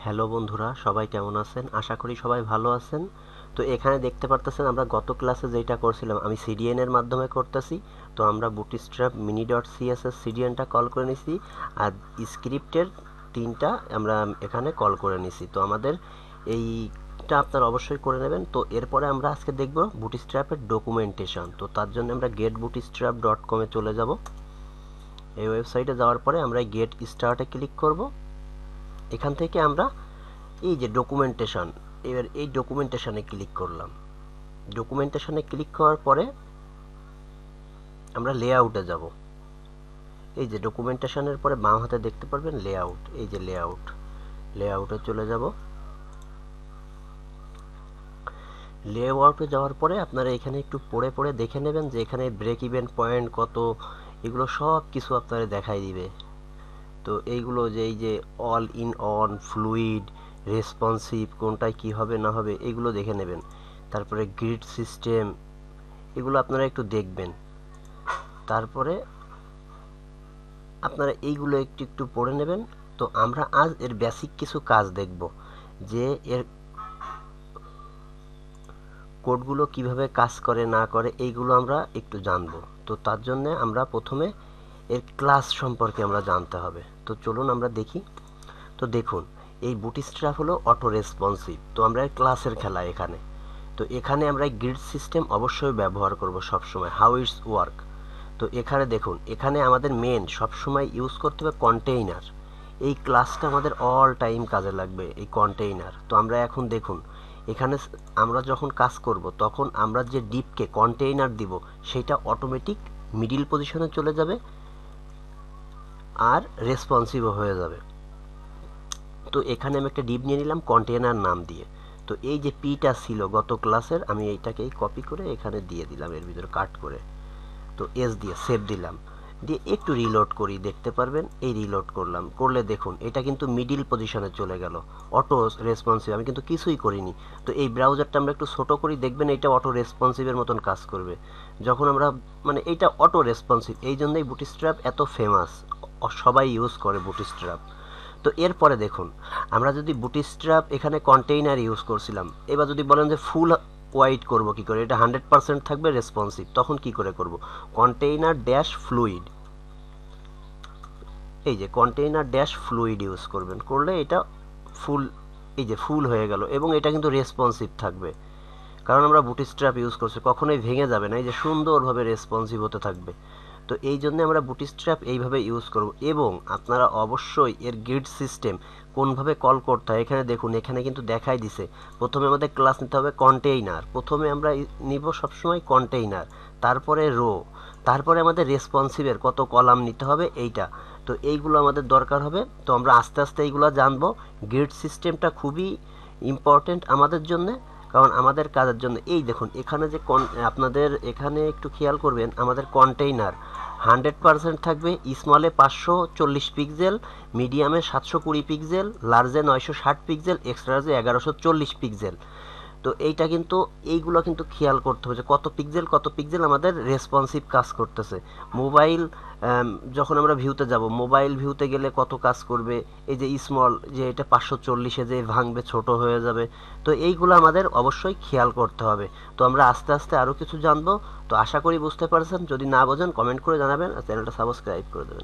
Hello বন্ধুরা, সবাই কেমন আছেন? আশা করি সবাই ভালো আছেন। তো এখানে দেখতে পারতেছেন আমরা গত ক্লাসে যেটা করছিলাম আমি সিডিএন এর মাধ্যমে করতেছি। তো আমরা বুটস্ট্র্যাপ mini.css সিডিএনটা কল করে নিছি, আর স্ক্রিপ্টের তিনটা আমরা এখানে কল করে নিছি। তো আমাদের এইটা আপনারা অবশ্যই করে নেবেন। তো এরপরে আমরা আজকে দেখব বুটস্ট্র্যাপের ডকুমেন্টেশন। তো তার জন্য আমরা getbootstrap.com এ চলে যাব। এই ওয়েবসাইটে যাওয়ার পরে আমরা গেট স্টার্টে ক্লিক করব। এখান থেকে আমরা এই যে ডকুমেন্টেশন, এবার এই ডকুমেন্টেশনে ক্লিক করলাম। ডকুমেন্টেশনে ক্লিক করার পরে আমরা লেআউটে যাব। এই যে ডকুমেন্টেশনের পরে বাম হাতে দেখতে পারবেন লেআউট, এই যে লেআউটে চলে যাব। লেআউটে যাওয়ার পরে আপনারা এখানে একটু পড়ে পড়ে দেখে নেবেন যে এখানে ব্রেক ইভেন পয়েন্ট কত, এগুলো সব কিছু আপনারা দেখাই দিবে। তো এইগুলো যে এই যে all in on, fluid, responsive, কোনটায় কি হবে না হবে এগুলো দেখে নেবেন। তারপরে গ্রিড সিস্টেম, এগুলো আপনারা একটু দেখবেন। তারপরে আপনারা এইগুলো একটু একটু পড়ে নেবেন। তো আমরা আজ এর বেসিক কিছু কাজ দেখব, যে এর কোডগুলো কিভাবে কাজ করে না করে এইগুলো আমরা একটু জানব। তো তার জন্য আমরা প্রথমে এর ক্লাস সম্পর্কে আমরা জানতে হবে। তো চলুন আমরা দেখি। তো দেখুন, এই বুটস্ট্র্যাপ হলো অটো রেসপন্সিভ। তো আমরা ক্লাসের খেলা এখানে। তো এখানে আমরা গ্রিড সিস্টেম অবশ্যই ব্যবহার করব সবসময়, হাউ ইটস ওয়ার্ক। তো এখানে দেখুন, এখানে আমাদের মেন সবসময় ইউজ করতে হবে কন্টেইনার। এই ক্লাসটা আমাদের অল টাইম কাজে লাগবে, এই কন্টেইনার। তো আমরা এখন দেখুন, এখানে আমরা যখন কাজ করব তখন আমরা যে ডিপকে কন্টেইনার দিব সেটা অটোমেটিক মিডিল পজিশনে চলে যাবে আর রেসপন্সিভও হয়ে যাবে। তো এখানে আমি একটা ডিপ নিয়ে নিলাম কন্টেইনার নাম দিয়ে। তো এই যে পিটা ছিল গত ক্লাসের, আমি এইটাকে কপি করে এখানে দিয়ে দিলাম, এর ভিতরে কাট করে। তো এস দিয়ে সেভ দিলাম, দিয়ে একটু রিলোড করি, দেখতে পারবেন এই রিলোড করলাম, করলে দেখুন এটা কিন্তু মিডিল পজিশনে চলে গেল, অটো রেসপন্সিভ। আমি কিন্তু কিছুই করিনি। তো এই ব্রাউজারটা আমরা একটু ছোটো করি, দেখবেন এটা অটো রেসপন্সিভের মতন কাজ করবে যখন আমরা মানে এইটা অটো রেসপন্সিভ। এই জন্যই বুটস্ট্র্যাপ এত ফেমাস, সবাই ইউজ করে বুটস্ট্র্যাপ। তো এরপরে দেখুন, আমরা যদি বুটস্ট্র্যাপ এখানে কন্টেইনার ইউজ করছিলাম, এবার যদি বলেন যে ফুল ওয়াইড করব কি করে, এটা 100% থাকবে রেসপন্সিভ, তখন কি করে করব, কন্টেইনার ড্যাশ ফ্লুইড, এই যে কন্টেইনার ড্যাশ ফ্লুইড ইউজ করবেন, করলে এটা ফুল, এই যে ফুল হয়ে গেল, এবং এটা কিন্তু রেসপন্সিভ থাকবে কারণ আমরা বুটস্ট্র্যাপ ইউজ করছি, কখনোই ভেঙে যাবে না, এই যে সুন্দরভাবে রেসপন্সিভ হতে থাকবে। তো এই জন্য আমরা বুটস্ট্র্যাপ এইভাবে ইউজ করব। এবং আপনারা অবশ্যই এর গ্রিড সিস্টেম কোনভাবে কল করতে হয় এখানে দেখুন, এখানে কিন্তু দেখাই দিছে। প্রথমে আমাদের ক্লাস নিতে হবে কন্টেইনার, প্রথমে আমরা নিব সবসময় কন্টেইনার, তারপরে রো, তারপরে আমাদের রেসপন্সিভের কত কলাম নিতে হবে এইটা। তো এইগুলো আমাদের দরকার হবে। তো আমরা আস্তে আস্তে এইগুলো জানবো। গ্রিড সিস্টেমটা খুবই ইম্পর্টেন্ট আমাদের জন্য, কারণ আমাদের কাজের জন্য। এই দেখুন এখানে যে আপনাদের এখানে একটু খেয়াল করবেন, আমাদের কন্টেইনার 100% থাকবে, স্মলে 540 পিক্সেল, মিডিয়ামে 720 পিক্সেল, লার্জে 960 পিক্সেল, এক্সট্রা লার্জে 1140 পিক্সেল। তো এইটা কিন্তু এইগুলো কিন্তু খেয়াল করতে হবে যে কত পিক্সেল আমাদের রেসপন্সিভ কাজ করতেছে। মোবাইল যখন আমরা ভিউতে যাব, মোবাইল ভিউতে গেলে কত কাজ করবে, এই যে স্মল, যে এটা 540-এ যে ভাঙবে, ছোট হয়ে যাবে। তো এইগুলো আমাদের অবশ্যই খেয়াল করতে হবে। তো আমরা আস্তে আস্তে আরও কিছু জানবো। তো আশা করি বুঝতে পারছেন, যদি না বোঝেন কমেন্ট করে জানাবেন আর চ্যানেলটা সাবস্ক্রাইব করে দেবেন।